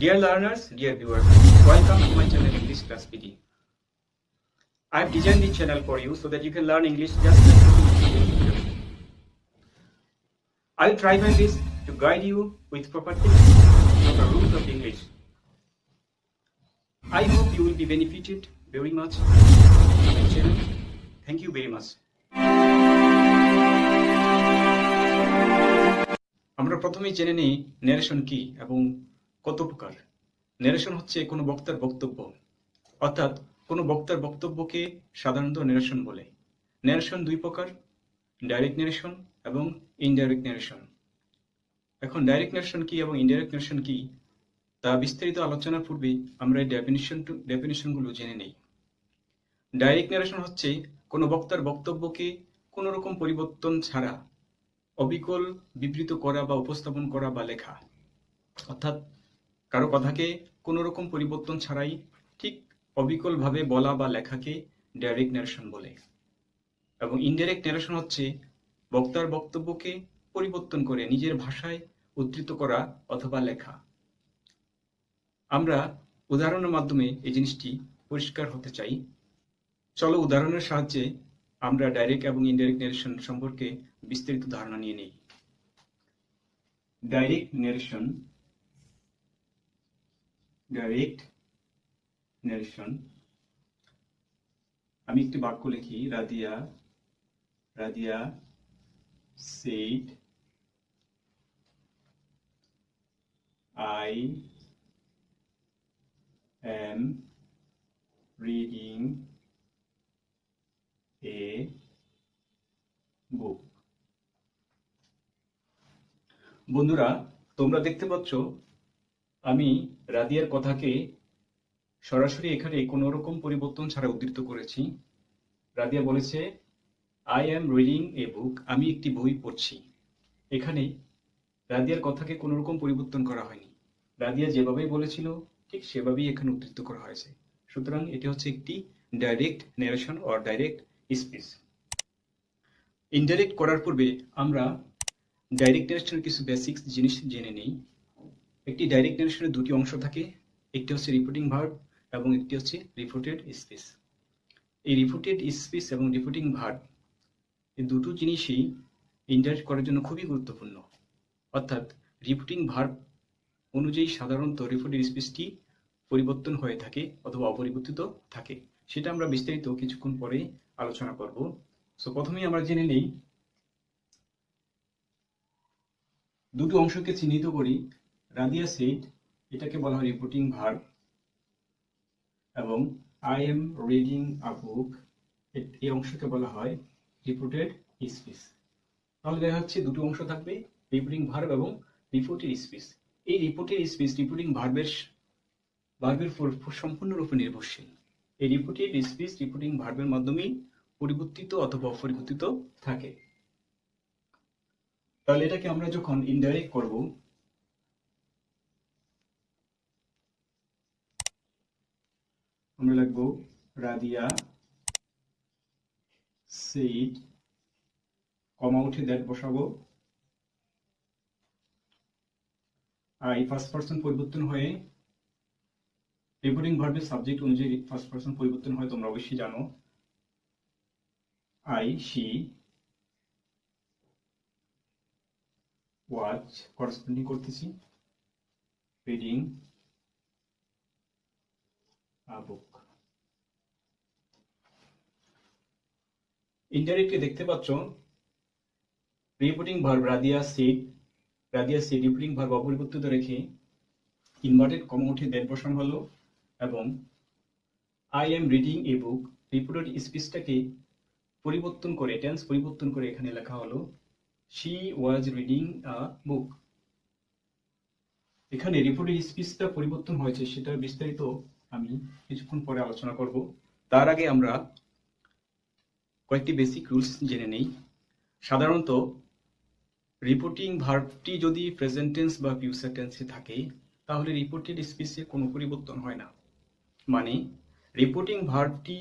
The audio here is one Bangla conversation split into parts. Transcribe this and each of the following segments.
Dear learners, dear viewers, welcome to my channel English Class PD. I've designed this channel for you so that you can learn English just like you. I'll try my best to guide you with proper techniques, proper rules of English. I hope you will be benefited very much from my channel. Thank you very much. আমরা প্রথমেই জেনে নিই ন্যারেশন কি এবং কত প্রকার। ন্যারেশন হচ্ছে কোনো বক্তার বক্তব্য, অর্থাৎ কোনো বক্তার বক্তব্যকে সাধারণত ন্যারেশন বলে। ন্যারেশন দুই প্রকার, ডাইরেক্ট ন্যারেশন এবং ইনডাইরেক্ট ন্যারেশন। এখন ডাইরেক্ট ন্যারেশন কি এবং ইনডাইরেক্ট ন্যারেশন কি তা বিস্তারিত আলোচনার পূর্বে আমরা এই ডেফিনিশনগুলো জেনে নেই। ডাইরেক্ট ন্যারেশন হচ্ছে কোনো বক্তার বক্তব্যকে কোনো রকম পরিবর্তন ছাড়া অবিকল বিবৃত করা বা উপস্থাপন করা বা লেখা, অর্থাৎ কারো কথাকে কোনো রকম পরিবর্তন ছাড়াই ঠিক অবিকলভাবে বলা বা লেখাকে ডাইরেক্ট ন্যারেশন বলে। এবং ইনডাইরেক্ট ন্যারেশন হচ্ছে বক্তার বক্তব্যকে পরিবর্তন করে নিজের ভাষায় উদ্ধৃত করা অথবা লেখা। আমরা উদাহরণের মাধ্যমে এই জিনিসটি পরিষ্কার হতে চাই। চলো উদাহরণের সাহায্যে আমরা ডাইরেক্ট এবং ইনডাইরেক্ট ন্যারেশন সম্পর্কে বিস্তারিত ধারণা নিয়ে নিই। ডাইরেক্ট ন্যারেশন আমি একটি বাক্য লিখি, Radiya said I am reading a book. বন্ধুরা, তোমরা দেখতে পাচ্ছ আমি রাদিয়ার কথাকে সরাসরি এখানে কোনো রকম পরিবর্তন ছাড়া উদ্ধৃত করেছি। রাদিয়া বলেছে I am reading a book, আমি একটি বই পড়ছি। এখানে রাদিয়ার কথাকে কোনো রকম পরিবর্তন করা হয়নি। রাদিয়া যেভাবে বলেছিল ঠিক সেভাবেই এখানে উদ্ধৃত করা হয়েছে। সুতরাং এটি হচ্ছে একটি direct narration or direct speech. Indirect করার পূর্বে আমরা ডাইরেক্ট ন্যারেশনের কিছু বেসিক্স জিনিস জেনে নেই। একটি ডাইরেক্ট ন্যারেশনের দুটি অংশ থাকে, একটি হচ্ছে রিপোর্টিং ভার্ব এবং একটি হচ্ছে রিপোর্টেড স্পিচ। এই রিপোর্টেড স্পিচ এবং রিপোর্টিং ভার্ব এই দুটো জিনিসই ইনডাইরেক্ট করার জন্য খুবই গুরুত্বপূর্ণ। অর্থাৎ রিপোর্টিং ভার্ব অনুযায়ী সাধারণত রিপোর্টেড স্পিচটি পরিবর্তন হয়ে থাকে অথবা অপরিবর্তিত থাকে। সেটা আমরা বিস্তারিত কিছুক্ষণ পরে আলোচনা করব। সো প্রথমেই আমরা জেনে নেই, দুটো অংশকে চিহ্নিত করি। রাদিয়া সেড, এটাকে বলা হয় রিপোর্টিং ভার্ব, এবং আই এম রিডিং আ বুক, এই অংশকে বলা হয় রিপোর্টেড স্পিচ। তাহলে দেখা যাচ্ছে দুটো অংশ থাকবে, রিপোর্টিং ভার্ব এবং রিপোর্টেড স্পিচ। এই রিপোর্টেড স্পিচ রিপোর্টিং ভার্বের উপর সম্পূর্ণরূপে নির্ভরশীল। এই রিপোর্টেড স্পিচ রিপোর্টিং ভার্বের মাধ্যমেই পরিবর্তিত অথবা অপরিবর্তিত থাকে। তাহলে এটাকে আমরা যখন ইনডাইরেক্ট করব, আমরা লিখবো রাদিয়া সেড, কমা উঠে দ্যাট বসাবো। আই ফার্স্ট পারসন পরিবর্তন হয়ে রিপোর্টিং ভার্বের সাবজেক্ট অনুযায়ী ফার্স্ট পারসন পরিবর্তন হয়, তোমরা অবশ্যই জানো। আই, শি, ওয়াচ করেসপন্ডিং করতেছি, রিডিং আ বুক। ইনডাইরেক্টলি দেখতে পাচ্ছ reporting verb Radiya said reporting verb অপরিবর্তিত রেখে ইনভার্টেড কমা উঠে দ্যাট বসানো হলো, এবং I am reading a book reported স্পিচটাকে পরিবর্তন করে টেন্স পরিবর্তন করে এখানে লেখা হলো শি ওয়াজ রিডিং আ বুক। এখানে রিপোর্টেড স্পিচটা পরিবর্তন হয়েছে, সেটা বিস্তারিত আমি কিছুক্ষণ পরে আলোচনা করব। তার আগে আমরা কয়েকটি বেসিক রুলস জেনে নেই। সাধারণত রিপোর্টিং ভার্বটি যদি প্রেজেন্ট টেন্স বা ফিউচার টেন্সে থাকে তাহলে রিপোর্টেড স্পিচে কোনো পরিবর্তন হয় না। মানে রিপোর্টিং ভার্বটি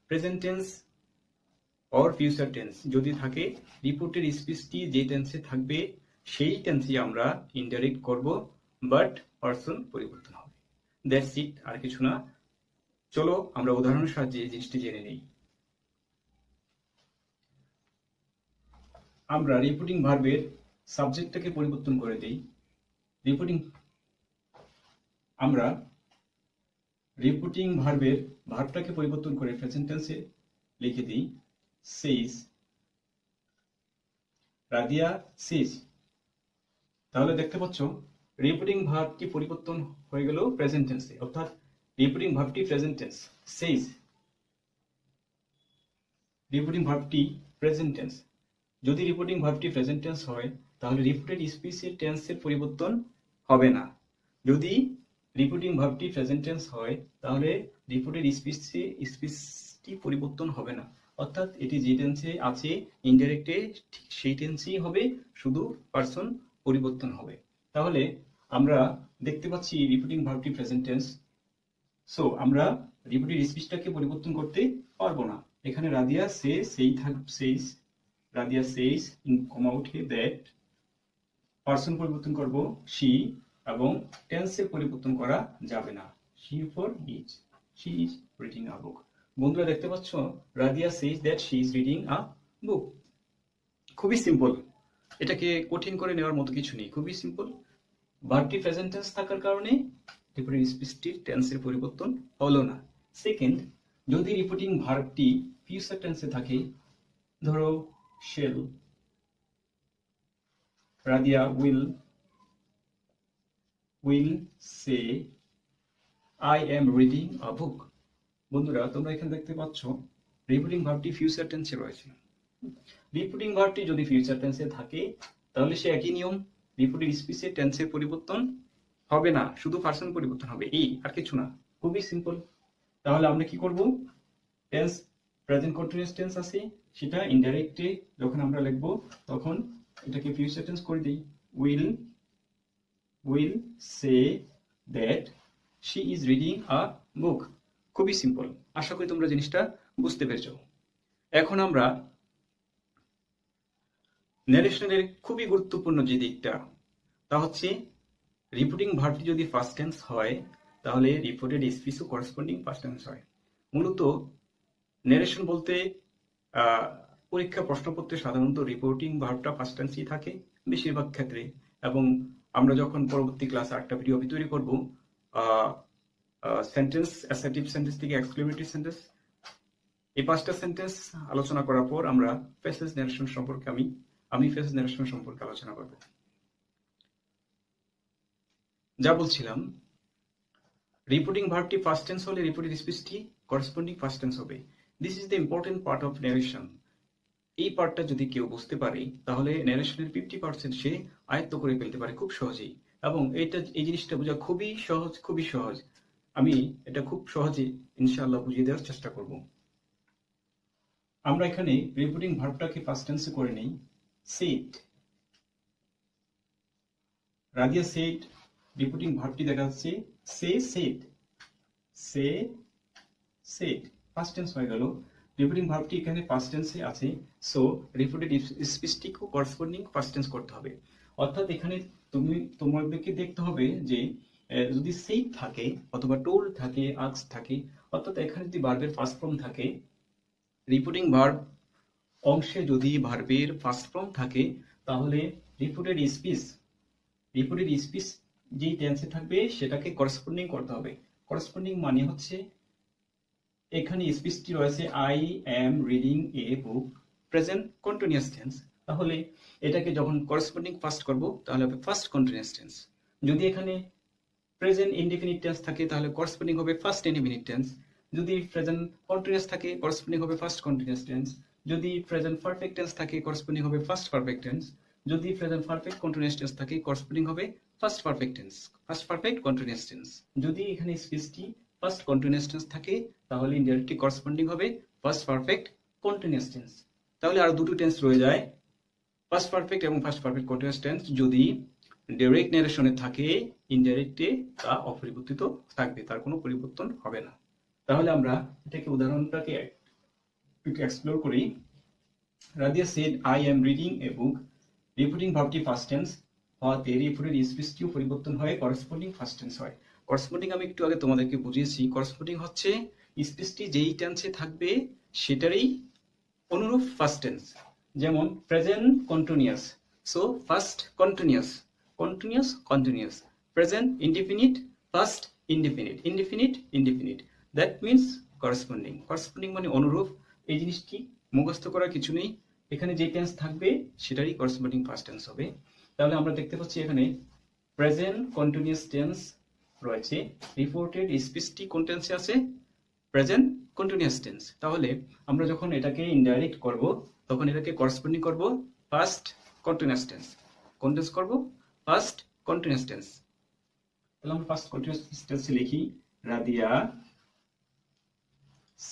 present tense or future tense যদি থাকে, রিপোর্টেড স্পিচটি যে টেন্সে থাকবে সেই টেন্সে আমরা ইনডাইরেক্ট করব, বাট পার্সন পরিবর্তন হবে। দ্যাটস ইট, আর কিছু না। চলো আমরা উদাহরণের সাহায্যে এই জিনিসটি জেনে নিই। আমরা রিপোর্টিং ভার্বের সাবজেক্টটাকে পরিবর্তন করে দিই। আমরা রিপোর্টিং ভার্বের ভার্বটাকে পরিবর্তন করে প্রেজেন্ট টেন্সে লিখে দিই সেজ, রাদিয়া সেজ। তাহলে দেখতে পাচ্ছ রিপোর্টিং ভার্বটি পরিবর্তন হয়ে গেল প্রেজেন্ট টেন্সে, অর্থাৎ রিপোর্টিং ভার্বটি প্রেজেন্ট টেন্স সেজ, রিপোর্টিং ভার্বটি প্রেজেন্ট টেন্স। যদি রিপোর্টিং ভার্বটি প্রেজেন্ট টেন্স হয় তাহলে রিপোর্টেড স্পিচের টেন্সের পরিবর্তন হবে না। যদি রিপোর্টিং ভার্বটি প্রেজেন্ট টেন্স হয় তাহলে রিপোর্টেড স্পিচটি পরিবর্তন হবে না, অর্থাৎ এটি যে টেন্সে আছে ইনডাইরেক্টে ঠিক সেই টেন্সেই হবে, শুধু পার্সন পরিবর্তন হবে। তাহলে আমরা দেখতে পাচ্ছি রিপোর্টিং ভার্বটি প্রেজেন্ট টেন্স, সো আমরা রিপোর্টেড স্পিচটাকে পরিবর্তন করতে পারবো না। এখানে Radiya says, Radiya says in comma উঠে দ্যাট, পার্সন পরিবর্তন করব শি, এবং টেন্সের পরিবর্তন করা যাবে না। She for is, she is reading a book. বন্ধুরা দেখতে পাচ্ছ Radiya says that she is reading a book. খুবই সিম্পল, এটাকে কঠিন করে নেওয়ার মতো কিছু নেই, খুবই সিম্পল। ভার্বটি প্রেজেন্ট টেন্স থাকার কারণে রিপোর্টিং স্পিচটির টেন্সের পরিবর্তন হলো না। সেকেন্ড, যদি রিপোর্টিং ভার্বটি ফিউচার টেন্সে থাকে, ধরো shall, Radiya will say I am reading a book. বন্ধুরা তোমরা এখানে দেখতে পাচ্ছ রিপোর্টিং ভার্বটি ফিউচার টেন্সে রয়েছে। রিপোর্টিং ভার্বটি যদি ফিউচার টেন্সে থাকে তাহলে সে একই নিয়ম, রিপোর্টেড স্পিচের টেন্সের পরিবর্তন হবে না, শুধু পার্সন পরিবর্তন হবে, এই আর কিছু না, খুবই সিম্পল। তাহলে আমরা কি করব, টেন্স প্রেজেন্ট কন্টিনিউয়াস টেন্স আছে সেটা ইনডাইরেক্টে যখন আমরা লিখব তখন এটাকে ফিউচার টেন্স করে দিই, will say that she is reading a book. খুবই সিম্পল, আশা করি তোমরা জিনিসটা বুঝতে পেরেছো। এখন আমরা ন্যারেশনের খুবই গুরুত্বপূর্ণ যে দিকটা, তা হচ্ছে রিপোর্টিং ভার্বটি যদি ফার্স্ট টেন্স হয় তাহলে রিপোর্টেড স্পিচও করেসপন্ডিং ফার্স্ট টেন্স হয়। মূলত ন্যারেশন বলতে পরীক্ষা প্রশ্নপত্রে সাধারণত রিপোর্টিং ভার্বটা ফার্স্ট টেন্সই থাকে বেশিরভাগ ক্ষেত্রে, এবং আমরা যখন পরবর্তী ক্লাসে একটা ভিডিও তৈরি করব সেন্টেন্স, অ্যাসার্টিভ সেন্টেন্স থেকে এক্সক্লেমেটরি সেন্টেন্স, এই 5টা সেন্টেন্স আলোচনা করার পর আমরা ফেসেস ন্যারেশন সম্পর্কে আমি ফেসেস ন্যারেশন সম্পর্কে আলোচনা করব। যা বলছিলাম, রিপোর্টিং ভার্বটি ফার্স্ট টেন্স হলে রিপোর্টেড স্পিচটি করেসপন্ডিং ফার্স্ট টেন্স হবে। This is the important part of narration. এই পার্টটা যদি কেউ বুঝতে পারে তাহলে ন্যারেশনের 50% সে আয়ত্ত করে ফেলতে পারে খুব সহজেই, এবং এই জিনিসটা বোঝা খুবই সহজ। আমি এটা খুব সহজে ইনশাআল্লাহ বুঝিয়ে দেওয়ার চেষ্টা করব। আমরা এখানে রিপোর্টিং ভার্বটাকে ফার্স্ট টেন্সে করে নেই, সেড, রাদিয়া সেড, রিপোর্টিং ভার্বটি দেখা যাচ্ছে সেড ফার্স্ট টেন্স হয়ে গেল। রিপোর্টিং ভার্বটি এখানে ফার্স্ট টেন্সে আছে, সো রিপোর্টেড স্পিচটিকে করেসপন্ডিং ফার্স্ট টেন্স করতে হবে। অর্থাৎ এখানে তোমাদেরকে দেখতে হবে যে যদি সেড থাকে অথবা টোল্ড থাকে, আস্কড থাকে, অর্থাৎ এখানে যদি ভার্বের ফার্স্ট ফর্ম থাকে, রিপোর্টিং ভার্ব অংশে যদি ভার্বের ফার্স্ট ফর্ম থাকে তাহলে রিপোর্টেড স্পিচ যে টেন্সে থাকবে সেটাকে করেসপন্ডিং করতে হবে। করেসপন্ডিং মানে হচ্ছে এখানে স্পিচটি রয়েছে I am reading a book, present continuous tense, তাহলে এটাকে যখন করেসপন্ডিং ফার্স্ট করব তাহলে হবে ফার্স্ট কন্টিনিউয়াস টেন্স। যদি এখানে প্রেজেন্ট ইনডিফিনিট টেন্স থাকে তাহলে করেসপন্ডিং হবে ফার্স্ট ইনডিফিনিট টেন্স। যদি প্রেজেন্ট কন্টিনিউয়াস থাকে করেসপন্ডিং হবে ফার্স্ট কন্টিনিউয়াস টেন্স। যদি প্রেজেন্ট পারফেক্ট টেন্স থাকে করেসপন্ডিং হবে ফার্স্ট পারফেক্ট টেন্স। যদি প্রেজেন্ট পারফেক্ট কন্টিনিউয়াস টেন্স থাকে করেসপন্ডিং হবে ফার্স্ট পারফেক্ট কন্টিনিউয়াস টেন্স। যদি এখানে স্পিচটি ফার্স্ট কন্টিনিউয়াস টেন্স থাকে তাহলে ইনডাইরেক্টলি করেসপন্ডিং হবে ফার্স্ট পারফেক্ট কন্টিনিউয়াস টেন্স। তাহলে আর দুটো টেন্স রয়ে যায়, ফার্স্ট পারফেক্ট এবং ফার্স্ট পারফেক্ট কন্টিনিউয়াস টেন্স। যদি ডাইরেক্ট ন্যারেশনে থাকে ইনডাইরেক্টে তা অপরিবর্তিত থাকবে, তার কোনো পরিবর্তন হবে না। তাহলে আমরা এটাকে উদাহরণটাকে একটু এক্সপ্লোর করি। Radiya said I am reading a book, reporting ভার্বটি ফার্স্ট টেন্স হওয়াতে রিপোর্টেড স্পিচটিও পরিবর্তন হয়, করসপন্ডিং ফার্স্ট টেন্স হয়। করসপন্ডিং আমি একটু আগে তোমাদেরকে বুঝিয়েছি। করসপন্ডিং হচ্ছে স্পিচটি যেই টেন্সে থাকবে সেটারই অনুরূপ ফার্স্ট টেন্স। যেমন present continuous, so first continuous, continuous continuous. Present indefinite, first indefinite, indefinite indefinite. That means corresponding. Corresponding মানে অনুরূপ। এই জিনিসটি মুখস্থ করার কিছু নেই, এখানে যে টেন্স থাকবে সেটারই করসপন্ডিং ফার্স্ট টেন্স হবে। তাহলে আমরা দেখতে পাচ্ছি এখানে প্রেজেন্ট কন্টিনিউয়াস টেন্স রয়েছে, রিপোর্টেড স্পিচটি কোন টেন্সে আছে? Present continuous tense. তাহলে আমরা যখন এটাকে ইনডাইরেক্ট করব তখন এটাকে করসপন্ডিং করব ফার্স্ট কন্টিনিউয়াস টেন্স। কোন টেন্স করব? First continuous tense. তাহলে আমরা ফার্স্ট কন্টিনিউয়াস টেন্সে লিখি রাদিয়া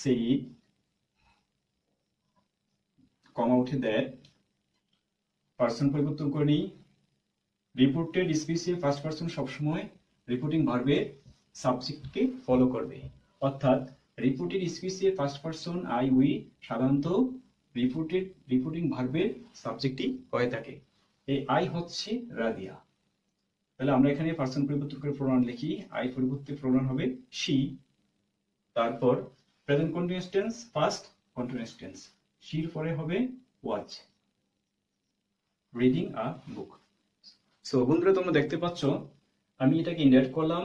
said, কমা উঠে দ্যাট, পার্সন পরিবর্তন করে নিই। রিপোর্টেড স্পিচে ফার্স্ট পার্সন সবসময় রিপোর্টিং ভার্বের সাবজেক্টকে ফলো করবে, অর্থাৎ রিপোর্টেড স্পিচে ফার্স্ট পার্সন আই উই সাধারণত রিপোর্টিং ভার্বের সাবজেক্টই হয়ে থাকে। এই আই হচ্ছে রাদিয়া। তাহলে আমরা এখানে পার্সন পরিবর্তন করে প্রোনাউন লিখি, আই পরিবর্তে প্রোনাউন হবে শি। তারপর present continuous tense, first continuous tense, শির পরে হবে watch, reading a book. So বন্ধুরা তোমরা দেখতে পাচ্ছ আমি এটাকে ইনডাইরেক্ট করলাম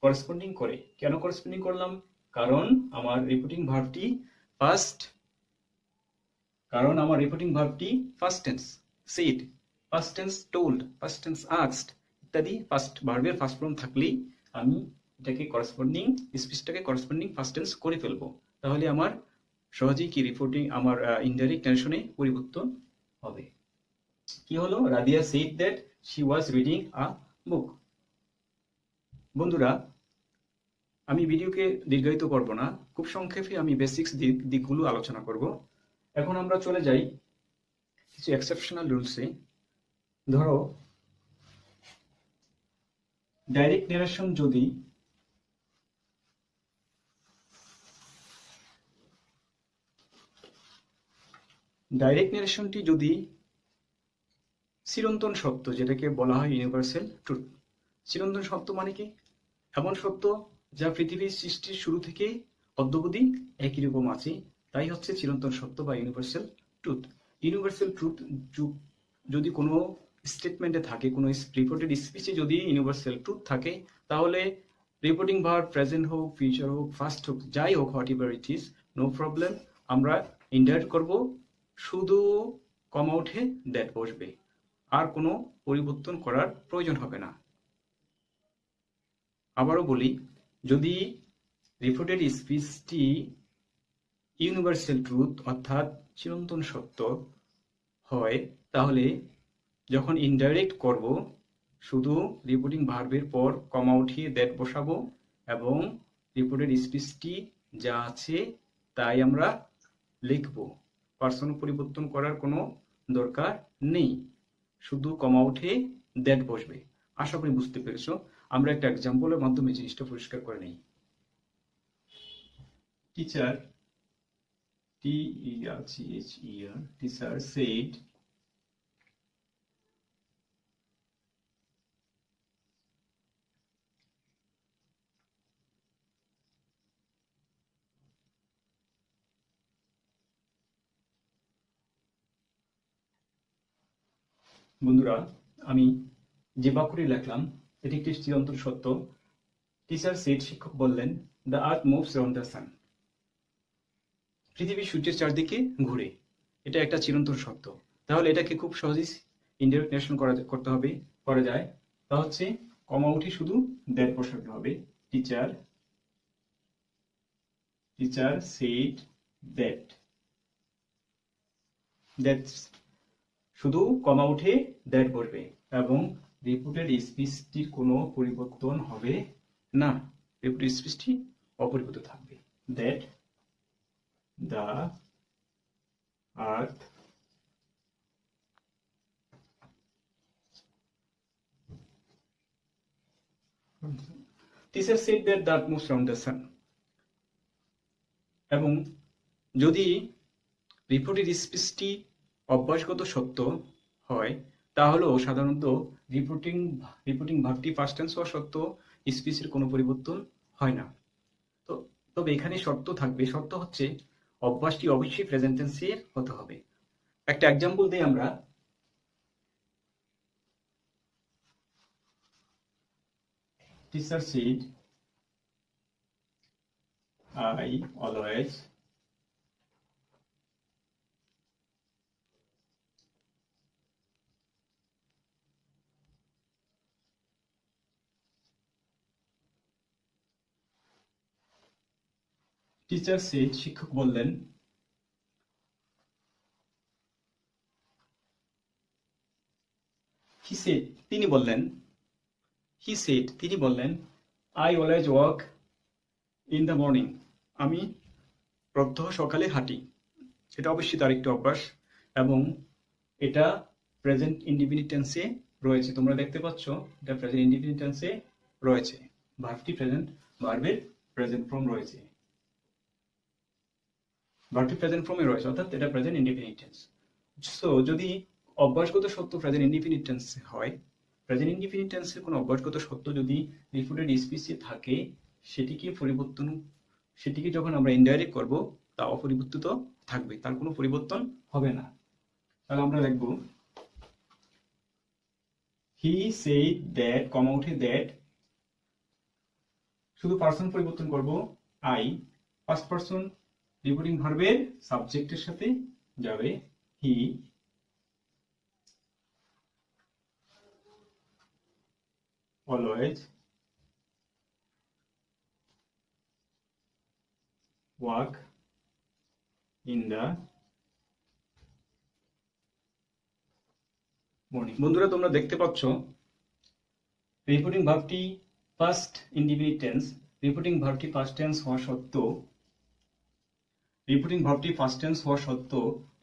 করসপন্ডিং করে। কেন করসপন্ডিং করলাম? কারণ আমার রিপোর্টিং ভার্বটি first tense, said, first tense told, first tense asked ইত্যাদি ফার্স্ট ভার্বের ফার্স্ট ফর্ম থাকলেই আমি এটাকে করসপন্ডিং স্পিচটাকে করসপন্ডিং ফার্স্ট টেন্স করে ফেলবো। তাহলে আমার সহজেই কি রিপোর্টিং আমার ইনডাইরেক্ট টেনশনে পরিবর্তন হবে। কি হলো? Radiya said that she was reading a book. বন্ধুরা আমি ভিডিওকে দীর্ঘায়িত করব না, খুব সংক্ষেপে আমি বেসিক্স দিকগুলো আলোচনা করব। এখন আমরা চলে যাই কিছু এক্সেপশনাল রুলসে। ধরো ডাইরেক্ট নেরেশন যদি চিরন্তন সত্য, যেটাকে বলা হয় ইউনিভার্সাল ট্রুথ। চিরন্তন সত্য মানে কি? এমন সত্য যা পৃথিবীর সৃষ্টির শুরু থেকে অদ্যাবধি একই রকম আছে, তাই হচ্ছে চিরন্তন সত্য বা ইউনিভার্সাল ট্রুথ। ইউনিভার্সাল ট্রুথ যদি কোনো স্টেটমেন্টে থাকে, কোনো রিপোর্টেড স্পিচে যদি ইউনিভার্সাল ট্রুথ থাকে, তাহলে রিপোর্টিং ভার্ব প্রেজেন্ট হোক, ফিউচার হোক, ফার্স্ট হোক, যাই হোক, whatever it is, no problem, আমরা ইনডাইরেক্ট করব, শুধু কমা উঠে দ্যাট বসবে, আর কোনো পরিবর্তন করার প্রয়োজন হবে না। আবারও বলি, যদি রিপোর্টেড স্পিচটি ইউনিভার্সাল ট্রুথ অর্থাৎ চিরন্তন সত্য হয়, তাহলে যখন ইনডাইরেক্ট করব শুধু রিপোর্টিং ভার্বের পর কমা উঠিয়ে দ্যাট বসাবো এবং রিপোর্টেড স্পিচটি যা আছে তাই আমরা লিখব। পার্সন পরিবর্তন করার কোনো দরকার নেই, শুধু কমা উঠে দ্যাট বসবে। আশা করি বুঝতে পেরেছো। আমরা একটা এক্সাম্পলের মাধ্যমে জিনিসটা পরিষ্কার করে নেই। টিচার, T-E-R-C-H-E-R, teacher said, বন্ধুরা আমি যে বাক্যটি লিখলাম এটি একটি চিরন্তন সত্য। টিচার সেড, শিক্ষক বললেন, the earth moves around the sun, পৃথিবী সূর্যের চারদিকে ঘুরে। এটা একটা চিরন্তন সত্য। তাহলে এটাকে খুব সহজেই ইনডাইরেক্ট নেরেশন করা যায়। তা হচ্ছে কমা উঠে শুধু দ্যাট বসাতে হবে। টিচার সেড দ্যাট, শুধু কমা উঠে দ্যাট বসবে এবং রিপোর্টেড স্পিচটির কোনো পরিবর্তন হবে না, রিপোর্টেড স্পিচটি অপরিবর্তিত থাকবে। That the earth teacher said that the earth moves around the sun. এবং যদি রিপোর্টেড স্পিচটি অভ্যাসগত সত্য হয়, তা হলো সাধারণত রিপোর্টিং রিপোর্টিং ভার্বটি পাস্ট টেন্স হওয়া সত্ত্বেও স্পিচের কোনো পরিবর্তন হয় না। তো তবে এখানে শর্ত থাকবে, শর্ত হচ্ছে অভ্যাসটি অবশ্যই প্রেজেন্ট টেন্সের হতে হবে। একটা এক্সাম্পল দিই আমরা। Teacher said I always teacher said শিক্ষক বললেন, হি সেড তিনি বললেন, হি সেড তিনি বললেন, I always walk in the morning আমি প্রত্যহ সকালে হাঁটি। এটা অবশ্যই তার একটি অভ্যাস এবং এটা প্রেজেন্ট ইনডিফিনিট টেন্সে রয়েছে। তোমরা দেখতে পাচ্ছ এটা প্রেজেন্ট ইনডিফিনিট টেন্সে রয়েছে। ভার্বটি প্রেজেন্ট, ভার্বের প্রেজেন্ট ফর্ম রয়েছে, ভার্বটি প্রেজেন্ট ফর্মে রয়েছে, অর্থাৎ এটা প্রেজেন্ট ইনডিফিনিট টেন্স। সো যদি অভ্যাসগত সত্য প্রেজেন্ট ইনডিফিনিট টেন্স হয়, প্রেজেন্ট ইনডিফিনিট টেন্সের কোনো অভ্যাসগত সত্য যদি রিপোর্টেড স্পিচে থাকে, সেটিকে যখন আমরা ইনডাইরেক্ট করব তা অপরিবর্তিত থাকবে, তার কোনো পরিবর্তন হবে না। তাহলে আমরা লিখব হি সেড দ্যাট, কমা উঠে দ্যাট, শুধু পার্সন পরিবর্তন করব, আই, ফার্স্ট পার্সন রিপোর্টিং ভার্বের সাবজেক্টের সাথে যাবে, হি always walk in the morning। বন্ধুরা তোমরা দেখতে পাচ্ছ রিপোর্টিং ভার্বটি পাস্ট ইনডিফিনিট টেন্স, রিপোর্টিং ভার্বটি পাস্ট টেন্স হওয়া সত্ত্বেও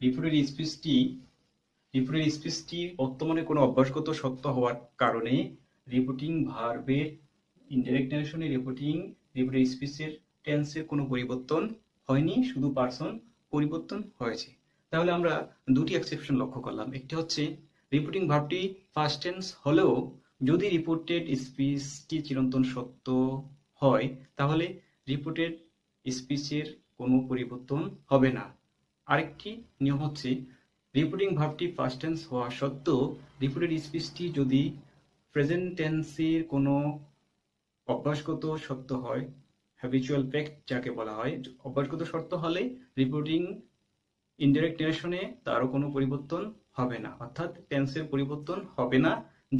রিপোর্টেড স্পিচটি বর্তমানে কোনো অভ্যাসগত সত্য হওয়ার কারণে রিপোর্টিং ভার্বের ইনডাইরেক্ট ন্যারেশনে রিপোর্টেড স্পিচের টেন্সের কোনো পরিবর্তন হয়নি, শুধু পার্সন পরিবর্তন হয়েছে। তাহলে আমরা দুটি এক্সেপশন লক্ষ্য করলাম। একটি হচ্ছে রিপোর্টিং ভার্বটি পাস্ট টেন্স হলেও যদি রিপোর্টেড স্পিচটি চিরন্তন সত্য হয় তাহলে রিপোর্টেড স্পিচের কোনো পরিবর্তন হবে না। আরেকটি নিয়ম হচ্ছে রিপোর্টিং ভার্বটি পাস্ট টেন্স হওয়া সত্ত্বেও রিপোর্টেড স্পিচটি যদি প্রেজেন্ট টেন্সের কোনো অভ্যাসগত সত্য হয়, হ্যাবিচুয়াল ফ্যাক্ট যাকে বলা হয়, অভ্যাসগত সত্য হলে রিপোর্টিং ইনডাইরেক্ট ন্যারেশনে তারও কোনো পরিবর্তন হবে না, অর্থাৎ টেন্সের পরিবর্তন হবে না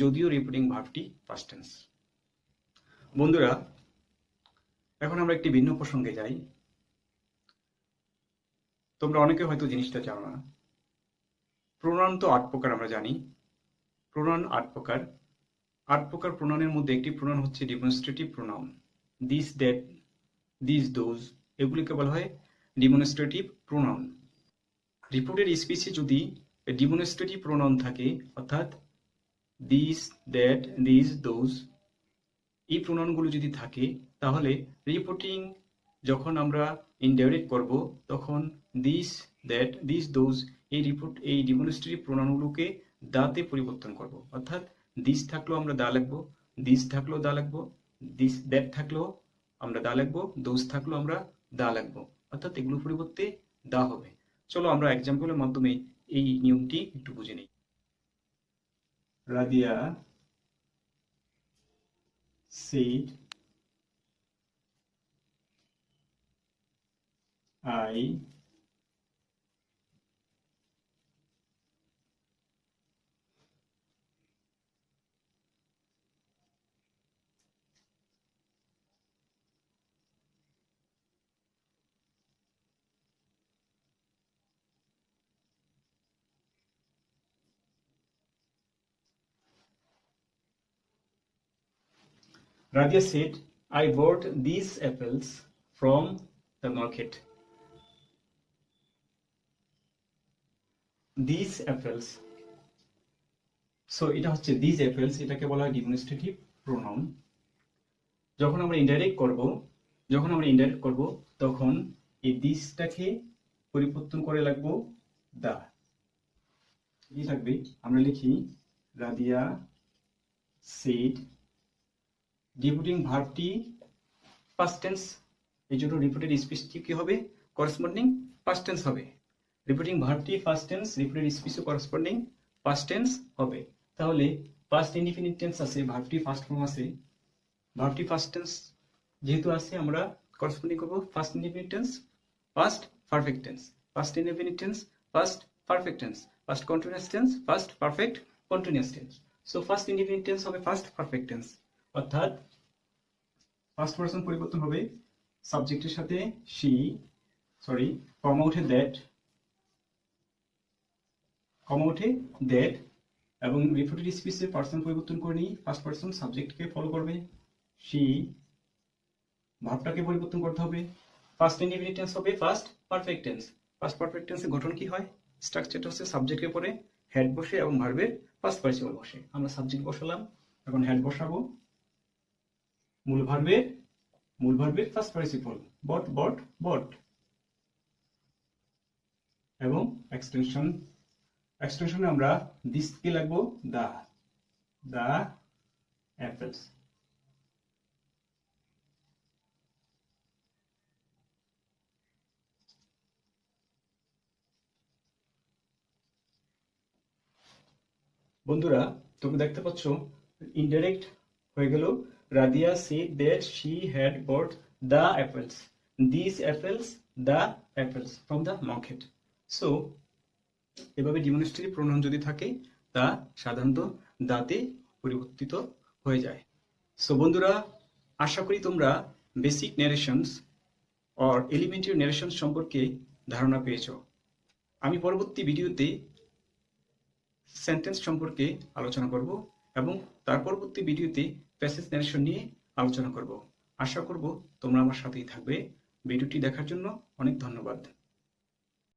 যদিও রিপোর্টিং ভার্বটি পাস্ট টেন্স। বন্ধুরা এখন আমরা একটি ভিন্ন প্রসঙ্গে যাই। তোমরা অনেকে হয়তো জিনিসটা জানো না, প্রোনাউন তো 8 প্রকার আমরা জানি। প্রোনাউন 8 প্রকার। 8 প্রকার প্রোনাউনের মধ্যে একটি প্রোনাউন হচ্ছে demonstrative pronoun. This, that, this, those এগুলিকে বলা হয় ডিমনস্ট্রেটিভ প্রোনাউন। রিপোর্টেড স্পিচে যদি ডিমনস্ট্রেটিভ প্রোনাউন থাকে, অর্থাৎ দিস, দ্যাট, দিস, দোজ এই প্রোনাউনগুলো যদি থাকে তাহলে রিপোর্টিং যখন আমরা ইনডাইরেক্ট করব তখন দিস, দ্যাট, দিস, দোজ এই ডিমনস্ট্রেটিভ প্রোনাউনগুলোকে দাতে পরিবর্তন করব, অর্থাৎ দিস থাকলেও আমরা দা লিখবো, দিস থাকলেও দা লিখবো, দিস, দ্যাট থাকলেও আমরা দা লিখবো, দোজ থাকলেও আমরা দা লিখবো, অর্থাৎ এগুলোর পরিবর্তে দা হবে। চলো আমরা এক্সাম্পলের মাধ্যমে এই নিয়মটি একটু বুঝে নিই। Radia said I Radia said, I bought these apples from the market. These apples. So এটা হচ্ছে these apples, এটাকে বলা হয় ডিমনস্ট্রেটিভ প্রোনাউন। যখন আমরা ইনডাইরেক্ট করব তখন এই দিসটাকে পরিবর্তন করে লিখবো দা। কি থাকবে? আমরা লিখি রাদিয়া said, রিপিটিং ভার্বটি past tense, এই জন্য রিপিটেড স্পিচটি কি হবে, করসপন্ডিং past tense হবে। রিপিটিং ভার্বটি past tense, রিপিটেড স্পিচও করসপন্ডিং past tense হবে। তাহলে past indefinite tense আছে, ভার্বটি ফার্স্ট ফর্ম আছে, ভার্বটি ফার্স্ট টেন্স যেহেতু আছে আমরা করসপন্ডিং করব first indefinite tense, past perfect tense, past indefinite tense, past perfect tense, past continuous tense, past perfect continuous tense. So first indefinite tense হবে ফার্স্ট পারফেক্ট টেন্স, অর্থাৎ ফার্স্ট পারসন পরিবর্তন হবে সাবজেক্টের সাথে কমা উঠে দ্যাট, এবং রিপিটেড স্পিচে পারসন পরিবর্তন করে নিয়ে ফার্স্ট পারসন সাবজেক্টকে ফলো করবে, she, ভার্বটাকে পরিবর্তন করতে হবে, ফার্স্ট ইনডিফিনিট টেন্স হবে first perfect tense. First perfect টেন্সের গঠন কি হয়, স্ট্রাকচারটা হচ্ছে সাবজেক্টের পরে হেড বসে এবং ভার্বের ফার্স্ট পার্টিসিপল বসে। আমরা সাবজেক্ট বসালাম, এখন হেড বসাবো, মূল ভার্বের ফার্স্ট পার্টিসিপল বট, এবং এক্সটেনশনে আমরা দিস কে লাগবো দা অ্যাপেলস। বন্ধুরা তুমি দেখতে পাচ্ছ ইনডাইরেক্ট হয়ে গেল, Radia said that she had bought the apples, these apples, the apples from the market। So এভাবে ডিমনস্ট্রেটিভ প্রোনাউন যদি থাকে তা সাধারণত দাতে পরিবর্তিত হয়ে যায়। সো বন্ধুরা আশা করি তোমরা basic narrations or elementary narrations সম্পর্কে ধারণা পেয়েছো। আমি পরবর্তী ভিডিওতে সেন্টেন্স সম্পর্কে আলোচনা করব এবং তার পরবর্তী ভিডিওতে প্যাসেজ ন্যারেশন নিয়ে আলোচনা করব। আশা করব তোমরা আমার সাথেই থাকবে। ভিডিওটি দেখার জন্য অনেক ধন্যবাদ।